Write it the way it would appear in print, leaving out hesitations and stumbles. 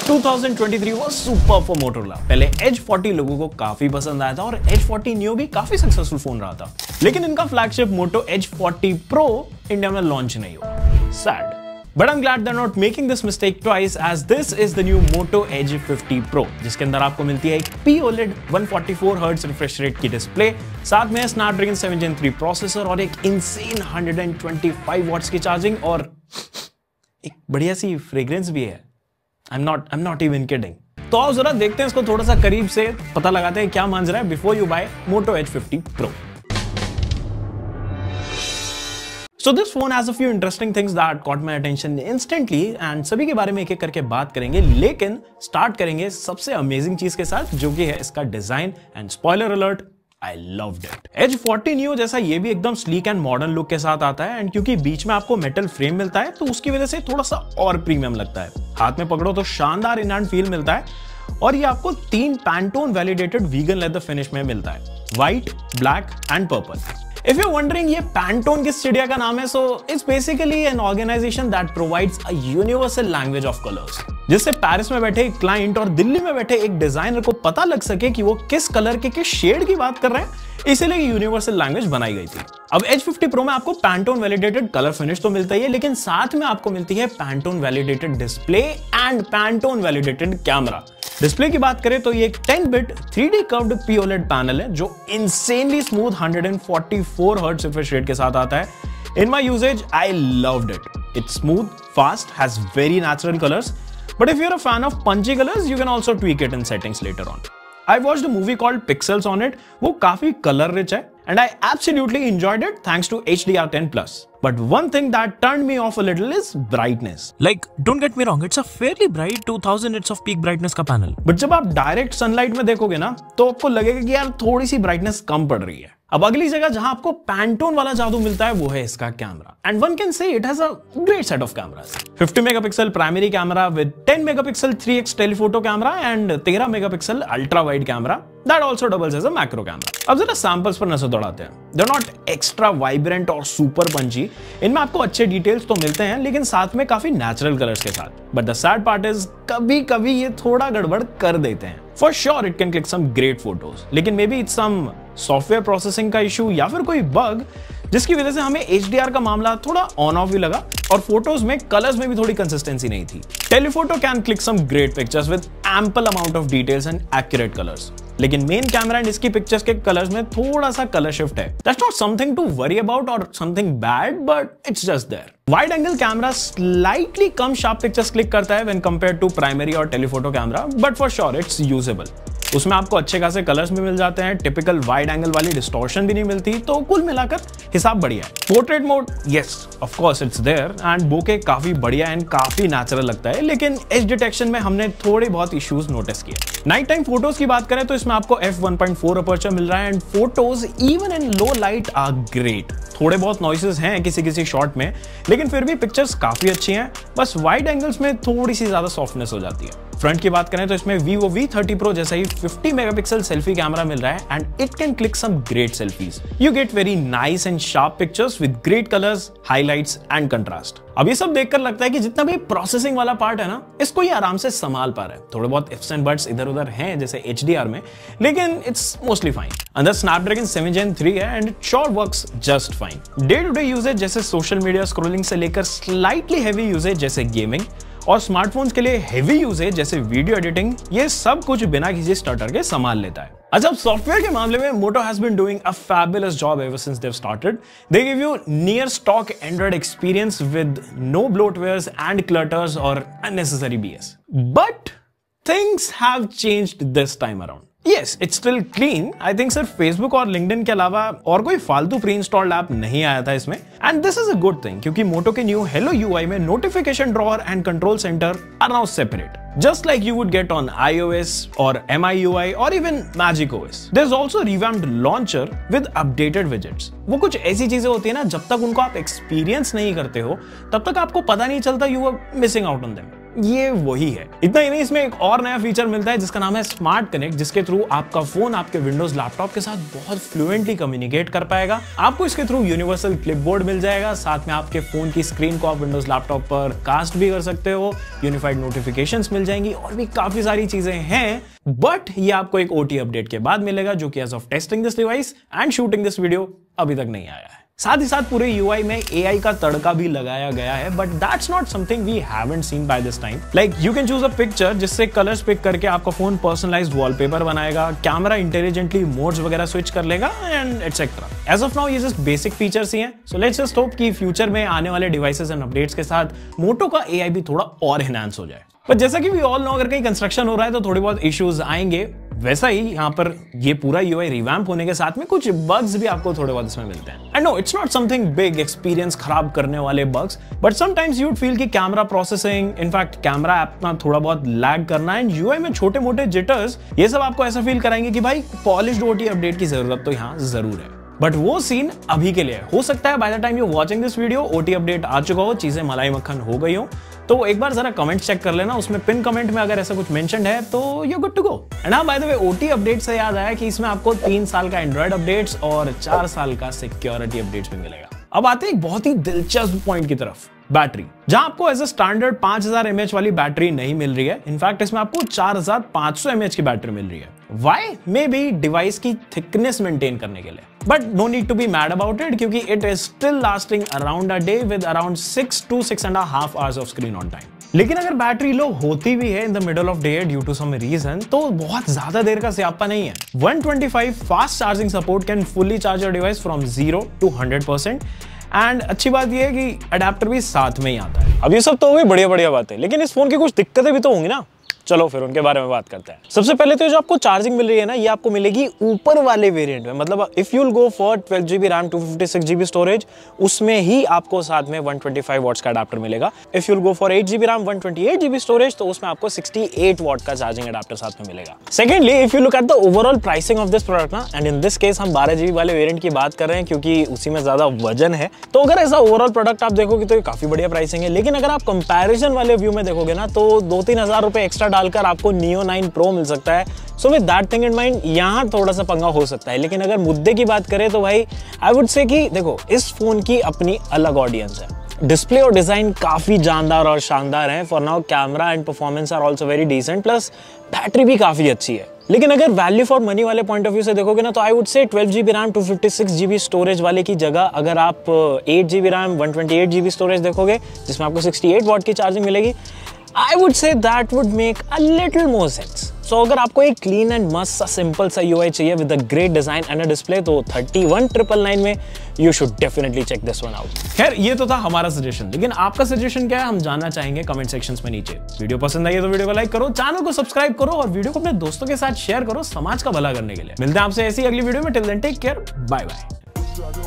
2023 was super for Motorola। पहले Edge 40 लोगों को काफी पसंद आया था और Edge 40 Neo भी काफी सक्सेसफुल फोन रहा था, लेकिन इनका flagship Moto Edge 40 Pro India में लॉन्च नहीं हुआ। Sad. But I'm glad they're not making this mistake twice, as this is the new Moto Edge 50 Pro, जिसके अंदर आपको मिलती है एक POLED 144 Hz रिफ्रेश रेट की डिस्प्ले, साथ में Snapdragon 7 Gen 3 प्रोसेसर और एक इंसेन 125 वॉट्स की चार्जिंग और एक बढ़िया सी फ्रेग्रेंस भी है। I'm not even kidding. तो आओ जरा देखते हैं इसको थोड़ा सा करीब से, पता लगाते हैं क्या मांझ रहा है before you buy Moto Edge 50 Pro. So this phone has a few interesting things that caught my attention instantly and सभी के बारे में एक एक करके बात करेंगे, लेकिन स्टार्ट करेंगे सबसे अमेजिंग चीज के साथ जो कि है इसका design and spoiler alert, I loved it. Edge 40 Neo जैसा ये भी एकदम स्लीक एंड मॉडर्न लुक के साथ आता है एंड क्योंकि बीच में आपको मेटल फ्रेम मिलता है तो उसकी वजह से थोड़ा सा और प्रीमियम लगता है। हाथ में पकड़ो तो शानदार इन हैंड फील मिलता है और ये आपको 3 Pantone validated vegan leather finish में मिलता है, white, black and purple. If you're wondering ये पैंटोन किस चिड़िया का नाम है, so it's basically an organization that provides a universal language of colors, जिससे पेरिस में बैठे एक क्लाइंट और दिल्ली में बैठे एक डिजाइनर को पता लग सके कि वो किस कलर के किस शेड की बात कर रहे हैं, इसीलिए यूनिवर्सल लैंग्वेज बनाई गई थी। अब Edge 50 Pro में आपको पैंटोन वैलिडेटेड कलर फिनिश तो मिलता ही है, लेकिन साथ में आपको मिलती है Pantone validated display and Pantone validated camera. Display की बात करें तो ये एक 10-bit 3D curved POLED panel है जो insanely smooth 144 hertz refresh rate के साथ आता है। In my usage I loved it. It's smooth, fast, has very natural colours, but if you're a fan of punchy colors, you can also tweak it in settings later on. I watched a movie called Pixels on it. वो काफी color rich है and I absolutely enjoyed it thanks to HDR10+. But one thing that turned me off a little is brightness. Like, don't get me wrong, it's a fairly bright 2000 nits of peak brightness का panel. But जब आप direct sunlight में देखोगे ना तो आपको लगेगा कि यार थोड़ी सी brightness कम पड़ रही है। अब अगली जगह जहां आपको पैंटोन वाला जादू मिलता है वो है इसका camera and one can say it has a great set of cameras. 50 megapixel primary camera with 10 megapixel 3x telephoto camera and 13 megapixel ultra wide camera that also doubles as a macro camera. अब जरा samples पर नजर दौड़ाते हैं। They are not extra vibrant और super punchy, इनमें आपको अच्छे डिटेल्स तो मिलते हैं लेकिन साथ में काफी नेचुरल कलर्स के साथ। But the sad part is कभी कभी ये थोड़ा गड़बड़ कर देते हैं। For sure it can click some great photos, लेकिन maybe it's some software processing का इशू या फिर कोई बग जिसकी वजह से हमें HDR का मामला थोड़ा ऑन ऑफ भी लगा और फोटोज में कलर्स में भी थोड़ी कंसिस्टेंसी नहीं थी। Telephoto can click some great pictures with ample amount of details and accurate colours, लेकिन मेन कैमरा एंड इसकी पिक्चर्स के कलर्स में थोड़ा सा कलर शिफ्ट है। That's not something to worry about और something bad, but it's just there. Wide angle camera slightly कम sharp pictures click करता है व्हेन कंपेयर्ड टू प्राइमरी और telephoto camera, but for sure it's usable. उसमें आपको अच्छे खासे कलर्स भी मिल जाते हैं, टिपिकल वाइड एंगल वाली डिस्टॉर्शन भी नहीं मिलती, तो कुल मिलाकर हिसाब बढ़िया है। Portrait mode, yes of course it's there and bokeh काफी बढ़िया एंड काफी नेचुरल लगता है, लेकिन एज डिटेक्शन में हमने थोड़े बहुत इश्यूज नोटिस किए। नाइट टाइम फोटोज की बात करें तो इसमें आपको f1.4 अपर्चर मिल रहा है and photos even in low light are great. थोड़े बहुत नॉइसेस हैं किसी शॉट में, लेकिन फिर भी पिक्चर्स काफी अच्छी हैं, बस वाइड एंगल्स में थोड़ी सी ज्यादा सॉफ्टनेस हो जाती है। फ्रंट की बात करें तो इसमें Vivo V30 Pro जैसा ही 50 मेगापिक्सल सेल्फी कैमरा मिल रहा है and it can click some great selfies. You get very nice and sharp pictures with great colours, highlights and contrast. अब ये सब देखकर लगता है कि जितना भी प्रोसेसिंग वाला पार्ट है ना, इसको ये आराम से संभाल पा रहा है। थोड़े बहुत इफ्स एंड बट्स इधर उधर हैं जैसे HDR में, लेकिन इट्स मोस्टली फाइन। अंदर Snapdragon 7 Gen 3 है and it sure works just fine. Day to day usages जैसे सोशल मीडिया स्क्रोलिंग से लेकर स्लाइटली हैवी यूजेज जैसे गेमिंग और स्मार्टफोन्स के लिए हेवी यूजेज जैसे वीडियो एडिटिंग, ये सब कुछ बिना किसी स्टटर के संभाल लेता है। अच्छा, अब सॉफ्टवेयर के मामले में Moto has been doing a fabulous job ever since they've started. They give you near stock Android experience with no bloatwares and clutters or unnecessary BS. But things have changed this time around. Yes, it's still clean. I think सिर्फ Facebook और LinkedIn के अलावा और कोई फालतू pre installed app नहीं आया था इसमें, and this is a good thing क्योंकि Moto के न्यू Hello UI में notification drawer and control centre are now separate, just like you would get on iOS or MIUI or even macOS. There's also revamped launcher with updated widgets. वो कुछ ऐसी चीजें होती है ना, जब तक उनको आप एक्सपीरियंस नहीं करते हो तब तक आपको पता नहीं चलता, you are missing out on them. ये वही है। इतना ही नहीं, इसमें एक और नया फीचर मिलता है जिसका नाम है स्मार्ट कनेक्ट, जिसके थ्रू आपका फोन आपके विंडोज लैपटॉप के साथ बहुत फ्लुएंटली कम्युनिकेट कर पाएगा। आपको इसके थ्रू यूनिवर्सल क्लिपबोर्ड मिल जाएगा, साथ में आपके फोन की स्क्रीन को आप विंडोज लैपटॉप पर कास्ट भी कर सकते हो, यूनिफाइड नोटिफिकेशंस मिल जाएंगी और भी काफी सारी चीजें हैं। बट ये आपको एक OT अपडेट के बाद मिलेगा, जो कि as of testing this device and shooting this video अभी तक नहीं आया है। साथ ही साथ पूरे UI में AI का तड़का भी लगाया गया है, but that's not something we haven't seen by this time. Like you can choose a picture जिससे कलर्स पिक करके आपका फोन पर्सनलाइज्ड वॉलपेपर बनाएगा, कैमरा इंटेलिजेंटली मोड्स वगैरह स्विच कर लेगा and etcetera. As of now ये जस्ट बेसिक फीचर्स ही हैं। सो लेट्स जस्ट होप कि फ्यूचर में आने वाले डिवाइसेस एंड अपडेट्स के साथ मोटो का AI भी थोड़ा और एनहांस हो जाए। पर जैसा कि वी ऑल नो, अगर कहीं कंस्ट्रक्शन हो रहा है तो थोड़ी बहुत इश्यूज आएंगे। वैसा ही यहाँ पर ये पूरा UI रिवैम्प होने के साथ में कुछ बग्स भी आपको थोड़े बहुत इसमें मिलते हैं। And no, it's not something big, experience खराब करने वाले bugs, but sometimes you would feel कि camera processing, in fact camera app ना थोड़ा बहुत लैग करना एंड UI में छोटे मोटे जिटर्स, ये सब आपको ऐसा फील कराएंगे कि भाई पॉलिश्ड OT अपडेट की जरूरत तो यहाँ जरूर है। बट वो सीन अभी के लिए हो सकता है by the time you watching this video OT update आ चुका हो, चीजें मलाई मक्खन हो गई हो। तो एक बार जरा कमेंट चेक कर लेना, उसमें पिन कमेंट में अगर ऐसा कुछ मेंशन है तो you good to go. And हाँ, by the way, OT update से याद आया कि इसमें आपको 3 साल का एंड्रॉइड अपडेट्स और 4 साल का सिक्योरिटी अपडेट्स भी मिलेगा। अब आते हैं एक बहुत ही दिलचस्प पॉइंट की तरफ, बैटरी, जहां आपको एज अ स्टैंडर्ड 5000 mAh वाली बैटरी नहीं मिल रही है। इनफैक्ट इसमें आपको 4500 mAh की बैटरी मिल रही है। व्हाई? मे बी डिवाइस की थिकनेस मेंटेन करने के लिए, but no need to be mad about it, क्योंकि it is still lasting around a day with around 6 to 6.5 hours off screen on time. लेकिन अगर बैटरी लो होती भी है in the middle of day due to some reason, तो बहुत ज्यादा देर का स्यापा नहीं है। 125 fast charging support can fully charge your device from 0 to 100%। And अच्छी बात यह है कि अडेप्टर भी साथ में ही आता है। अब ये सब तो हो गई बढ़िया बढ़िया बातें, लेकिन इस फोन की कुछ दिक्कतें भी तो होंगी ना। चलो फिर उनके बारे में बात करते हैं। सबसे पहले तो जो आपको चार्जिंग मिल रही है ना, ये आपको मिलेगी ऊपर वाले वेरिएंट में। मतलब if you will go for 12GB RAM 256GB storage, उसमें ही आपको साथ में 125 वॉट्स का अडेप्टर मिलेगा। If you will go for 8GB RAM 128GB storage, तो उसमें आपको 68 वॉट का चार्जिंग अडेप्टर साथ में मिलेगा। Secondly, if you look at the overall pricing of this product ना, एंड इन दिस केस हम 12GB वाले वेरिएंट की बात कर रहे हैं क्योंकि उसी में ज्यादा वजन है, तो अगर ऐसा ओवरऑल प्रोडक्ट आप देखोगे तो ये काफी बढ़िया प्राइसिंग है। लेकिन अगर आप कंपैरिजन वाले व्यू में देखोगे ना, तो 2-3 हजार रुपए एक्स्ट्रा डालकर आपको Neo 9 Pro मिल सकता है। So with that thing in mind, यहाँ थोड़ा सा पंगा हो सकता है। लेकिन अगर मुद्दे की बात करें तो भाई आई वुड से कि देखो, इस फोन की अपनी अलग ऑडियंस है। डिस्प्ले और डिजाइन काफी जानदार और शानदार है। For now camera and performance are also very decent, plus battery भी काफी अच्छी है। लेकिन अगर वैल्यू फॉर मनी वाले पॉइंट ऑफ व्यू से देखोगे ना, तो I would say 12GB RAM 256GB storage वाले की जगह अगर आप 8GB रैम 128GB स्टोरेज देखोगे, जिसमें आपको 68 वॉट की चार्जिंग मिलेगी, I would say that would make a little more sense. So अगर आपको एक clean and must सा simple सा UI चाहिए with a great design and a display, तो 31,999 में you should definitely check this one out. खैर, ये तो था हमारा सजेशन, लेकिन आपका सजेशन क्या है हम जानना चाहेंगे कमेंट सेक्शंस में नीचे। वीडियो पसंद आई तो वीडियो को लाइक करो, चैनल को सब्सक्राइब करो और वीडियो को अपने दोस्तों के साथ शेयर करो समाज का भला करने के लिए। मिलते हैं आपसे ऐसी अगली वीडियो में। Till then take care, bye bye.